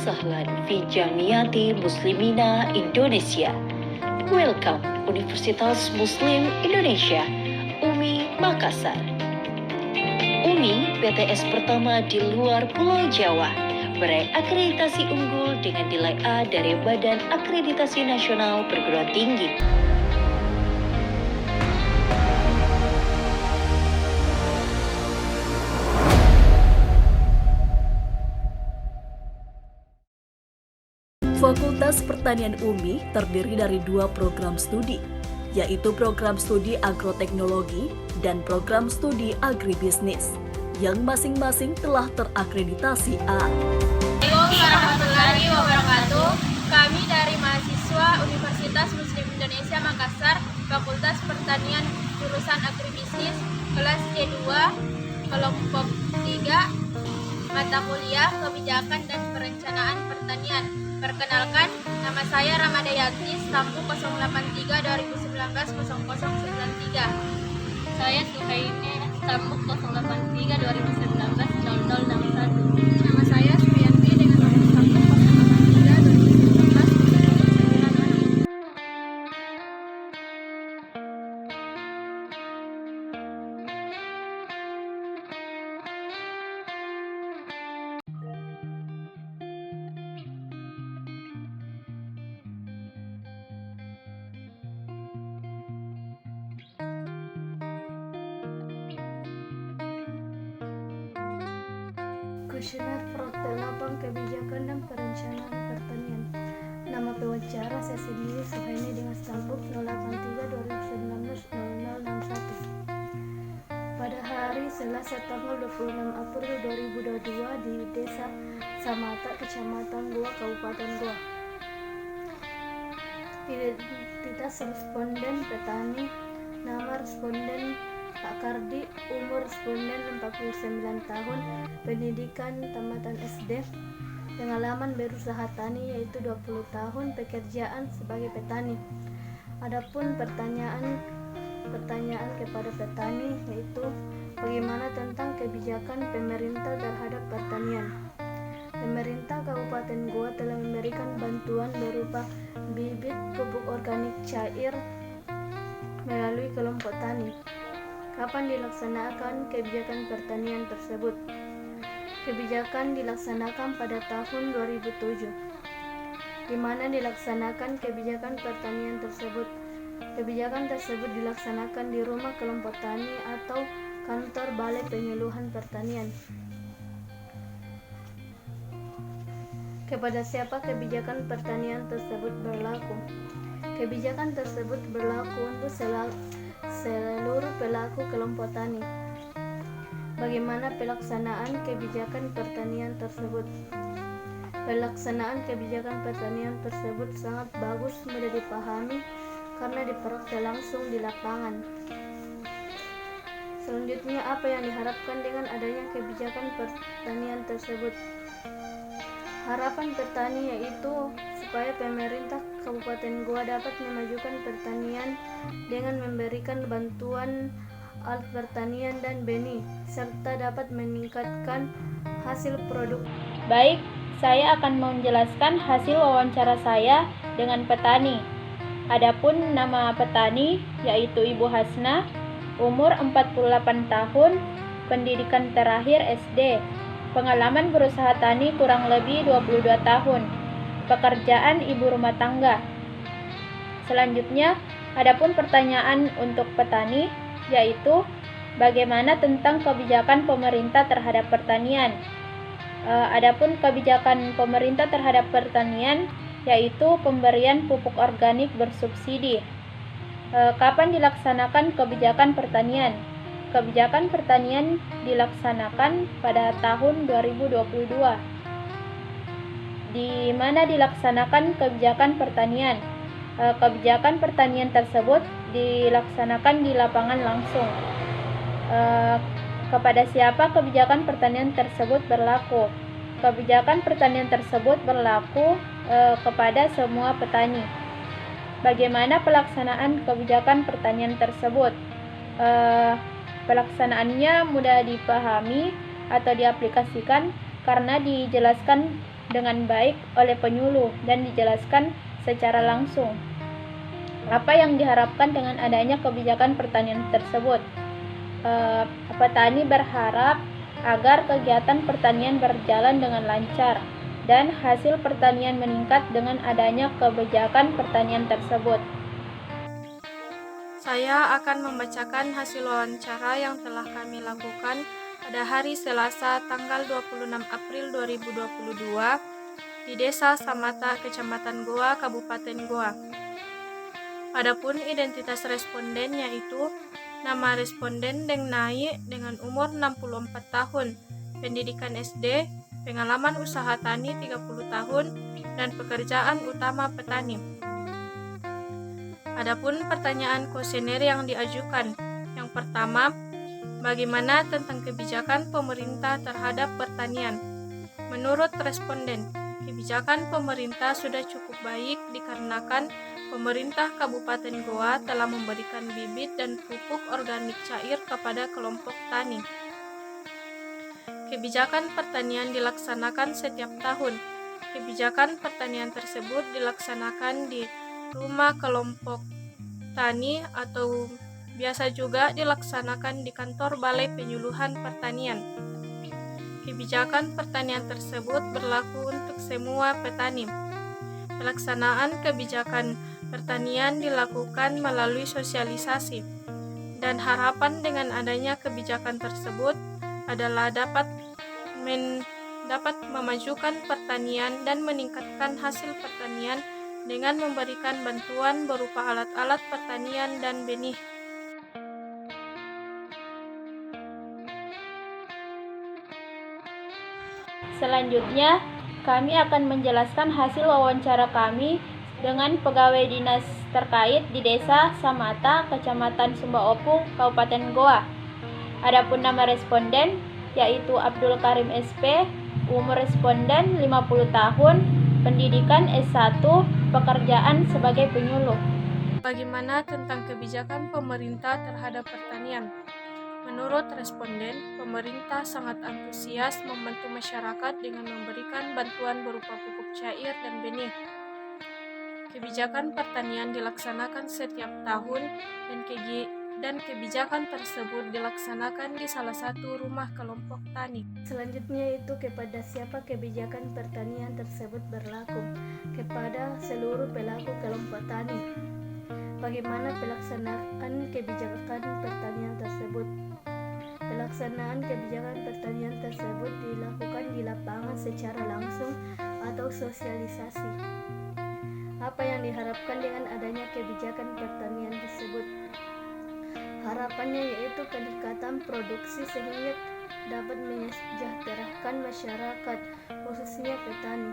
sahlan fi Jamiati Muslimina Indonesia. Welcome Universitas Muslim Indonesia, UMI Makassar. UMI PTS pertama di luar Pulau Jawa, meraih akreditasi unggul dengan nilai A dari Badan Akreditasi Nasional Perguruan Tinggi. Fakultas Pertanian UMI terdiri dari 2 program studi, yaitu program studi agroteknologi dan program studi agribisnis, yang masing-masing telah terakreditasi A. Assalamualaikum warahmatullahi wabarakatuh. Kami dari mahasiswa Universitas Muslim Indonesia Makassar, Fakultas Pertanian jurusan Agribisnis, kelas C2, kelompok 3, mata kuliah Kebijakan dan Perencanaan Pertanian. Perkenalkan, nama saya Ramadayati, stampu 083 2019 0093. Saya Suhaime, stampu 083 2019 0061. Nama saya Suyanti dengan nomor stampu 083 2019 0096. Kuesioner Frontal Lapang Kebijakan dan Perencanaan Pertanian. Nama pewawancara saya sendiri Suhaini dengan stampu 083 2019 0061. Pada hari Selasa tanggal 26 April 2022 di Desa Samata, Kecamatan Goa, Kabupaten Goa. Identitas responden petani, nama responden Pak Kardi, umur responden 49 tahun, pendidikan tamatan SD, pengalaman berusaha tani yaitu 20 tahun, pekerjaan sebagai petani. Adapun pertanyaan kepada petani yaitu bagaimana tentang kebijakan pemerintah terhadap pertanian. Pemerintah Kabupaten Goa telah memberikan bantuan berupa bibit pupuk organik cair melalui kelompok tani. Kapan dilaksanakan kebijakan pertanian tersebut? Kebijakan dilaksanakan pada tahun 2007. Di mana dilaksanakan kebijakan pertanian tersebut? Kebijakan tersebut dilaksanakan di rumah kelompok tani atau kantor Balai Penyuluhan Pertanian. Kepada siapa kebijakan pertanian tersebut berlaku? Kebijakan tersebut berlaku untuk seluruh pelaku kelompok tani. Bagaimana pelaksanaan kebijakan pertanian tersebut? Pelaksanaan kebijakan pertanian tersebut sangat bagus, mudah dipahami karena dipraktek langsung di lapangan. Selanjutnya, apa yang diharapkan dengan adanya kebijakan pertanian tersebut? Harapan petani yaitu supaya pemerintah Kabupaten Goa dapat memajukan pertanian dengan memberikan bantuan alat pertanian dan benih, serta dapat meningkatkan hasil produk. Baik, saya akan menjelaskan hasil wawancara saya dengan petani. Adapun nama petani yaitu Ibu Hasna, umur 48 tahun, pendidikan terakhir SD. Pengalaman berusaha tani kurang lebih 22 tahun. Pekerjaan ibu rumah tangga. Selanjutnya, adapun pertanyaan untuk petani yaitu bagaimana tentang kebijakan pemerintah terhadap pertanian. Adapun kebijakan pemerintah terhadap pertanian yaitu pemberian pupuk organik bersubsidi. Kapan dilaksanakan kebijakan pertanian? Kebijakan pertanian dilaksanakan pada tahun 2022. Di mana dilaksanakan kebijakan pertanian? Kebijakan pertanian tersebut dilaksanakan di lapangan langsung. Kepada siapa kebijakan pertanian tersebut berlaku? Kebijakan pertanian tersebut berlaku kepada semua petani. Bagaimana pelaksanaan kebijakan pertanian tersebut? Pelaksanaannya mudah dipahami atau diaplikasikan karena dijelaskan dengan baik oleh penyuluh dan dijelaskan secara langsung. Apa yang diharapkan dengan adanya kebijakan pertanian tersebut? Petani berharap agar kegiatan pertanian berjalan dengan lancar dan hasil pertanian meningkat dengan adanya kebijakan pertanian tersebut. Saya akan membacakan hasil wawancara yang telah kami lakukan pada hari Selasa tanggal 26 April 2022 di Desa Samata, Kecamatan Goa, Kabupaten Goa. Adapun identitas responden yaitu nama responden Deng Nai dengan umur 64 tahun, pendidikan SD, pengalaman usaha tani 30 tahun, dan pekerjaan utama petani. Adapun pertanyaan kuesioner yang diajukan. Yang pertama, bagaimana tentang kebijakan pemerintah terhadap pertanian? Menurut responden, kebijakan pemerintah sudah cukup baik dikarenakan pemerintah Kabupaten Goa telah memberikan bibit dan pupuk organik cair kepada kelompok tani. Kebijakan pertanian dilaksanakan setiap tahun. Kebijakan pertanian tersebut dilaksanakan di rumah kelompok tani atau biasa juga dilaksanakan di kantor Balai Penyuluhan Pertanian. Kebijakan pertanian tersebut berlaku untuk semua petani. Pelaksanaan kebijakan pertanian dilakukan melalui sosialisasi, dan harapan dengan adanya kebijakan tersebut adalah dapat memajukan pertanian dan meningkatkan hasil pertanian dengan memberikan bantuan berupa alat-alat pertanian dan benih. Selanjutnya, kami akan menjelaskan hasil wawancara kami dengan pegawai dinas terkait di Desa Samata, Kecamatan Sumba Opung, Kabupaten Goa. Adapun nama responden yaitu Abdul Karim SP, umur responden 50 tahun, pendidikan S1, pekerjaan sebagai penyuluh. Bagaimana tentang kebijakan pemerintah terhadap pertanian? Menurut responden, pemerintah sangat antusias membantu masyarakat dengan memberikan bantuan berupa pupuk cair dan benih. Kebijakan pertanian dilaksanakan setiap tahun dan kebijakan tersebut dilaksanakan di salah satu rumah kelompok tani. Selanjutnya itu kepada siapa kebijakan pertanian tersebut berlaku? Kepada seluruh pelaku kelompok tani. Bagaimana pelaksanaan kebijakan pertanian tersebut? Pelaksanaan kebijakan pertanian tersebut dilakukan di lapangan secara langsung atau sosialisasi. Apa yang diharapkan dengan adanya kebijakan pertanian tersebut? Harapannya yaitu peningkatan produksi sehingga dapat mensejahterakan masyarakat, khususnya petani.